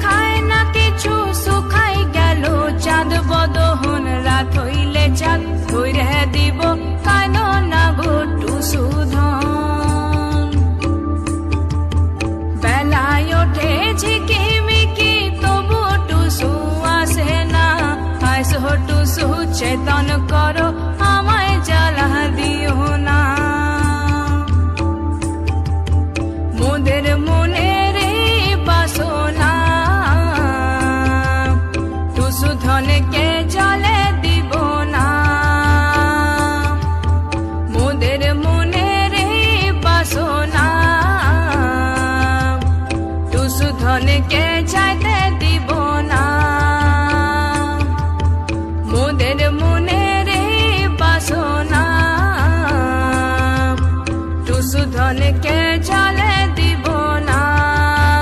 খায় না কিছু, শুকাই গেল চাঁদ বদহন, রাত হইলে চাঁদ ধইরে দিব, কাইন না গো টুসু ধন। বেলায় ওঠে ঝিকিমিকি তবু টুসু আসে না, আইসো টুসু চেতন করো, আমায় জ্বালা দিও না। মোদের মনের বাসনা টুসু ধনকে জলে দিব না, মোদের মনের বাসনা টুসু ধনকে